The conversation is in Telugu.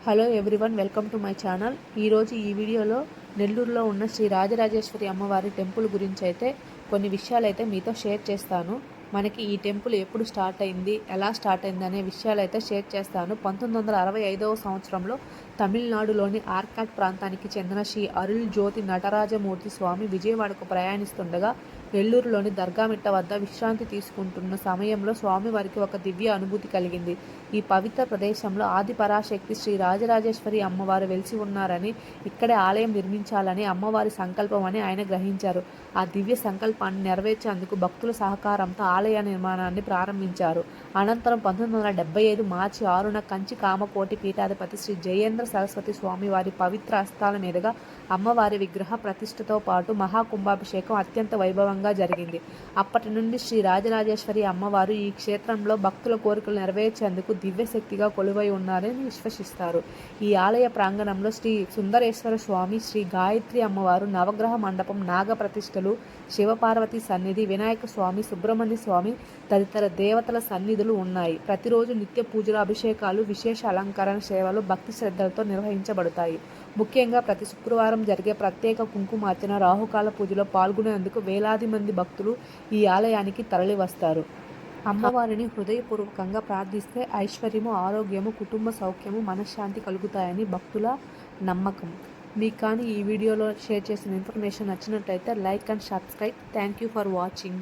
Hello everyone, welcome to my channel. ఈరోజు ఈ వీడియోలో నెల్లూరులో ఉన్న శ్రీ రాజరాజేశ్వరి అమ్మవారి టెంపుల్ గురించి అయితే కొన్ని విషయాలు అయితే మీతో షేర్ చేస్తాను. మనకి ఈ టెంపుల్ ఎప్పుడు స్టార్ట్ అయింది, ఎలా స్టార్ట్ అయింది అనే విషయాలు అయితే షేర్ చేస్తాను. 1965వ సంవత్సరంలో తమిళనాడులోని ఆర్కాట్ ప్రాంతానికి చెందిన శ్రీ అరుళ్ జ్యోతి నటరాజమూర్తి స్వామి విజయవాడకు ప్రయాణిస్తుండగా నెల్లూరులోని దర్గామిట్ట వద్ద విశ్రాంతి తీసుకుంటున్న సమయంలో స్వామివారికి ఒక దివ్య అనుభూతి కలిగింది. ఈ పవిత్ర ప్రదేశంలో ఆది పరాశక్తి శ్రీ రాజరాజేశ్వరి అమ్మవారు వెలిసి ఉన్నారని, ఇక్కడే ఆలయం నిర్మించాలని అమ్మవారి సంకల్పం అని ఆయన గ్రహించారు. ఆ దివ్య సంకల్పాన్ని నెరవేర్చేందుకు భక్తుల సహకారంతో ఆలయ నిర్మాణాన్ని ప్రారంభించారు. అనంతరం 1975 మార్చి 6న కంచి కామకోటి పీఠాధిపతి శ్రీ జయేంద్ర సరస్వతి స్వామి వారి పవిత్ర హస్తాల మీదుగా అమ్మవారి విగ్రహ ప్రతిష్టతో పాటు మహాకుంభాభిషేకం అత్యంత వైభవంగా జరిగింది. అప్పటి నుండి శ్రీ రాజరాజేశ్వరి అమ్మవారు ఈ క్షేత్రంలో భక్తుల కోరికలు నెరవేర్చేందుకు దివ్యశక్తిగా కొలువై ఉన్నారని విశ్వసిస్తారు. ఈ ఆలయ ప్రాంగణంలో శ్రీ సుందరేశ్వర స్వామి, శ్రీ గాయత్రి అమ్మవారు, నవగ్రహ మండపం, నాగ ప్రతిష్టలు, శివపార్వతి సన్నిధి, వినాయక స్వామి, సుబ్రహ్మణ్య స్వామి తదితర దేవతల సన్నిధులు ఉన్నాయి. ప్రతిరోజు నిత్య పూజలు, అభిషేకాలు, విశేష అలంకరణ సేవలు భక్తి శ్రద్ధలతో నిర్వహించబడతాయి. ముఖ్యంగా ప్రతి శుక్రవారం జరిగే ప్రత్యేక కుంకుమార్చన, రాహుకాల పూజలో పాల్గొనేందుకు వేలాది మంది భక్తులు ఈ ఆలయానికి తరలివస్తారు. అమ్మవారిని హృదయపూర్వకంగా ప్రార్థిస్తే ఐశ్వర్యము, ఆరోగ్యము, కుటుంబ సౌఖ్యము, మనశ్శాంతి కలుగుతాయని భక్తుల నమ్మకం. మీకు కానీ ఈ వీడియోలో షేర్ చేసిన ఇన్ఫర్మేషన్ నచ్చినట్లయితే like and subscribe. Thank you for watching.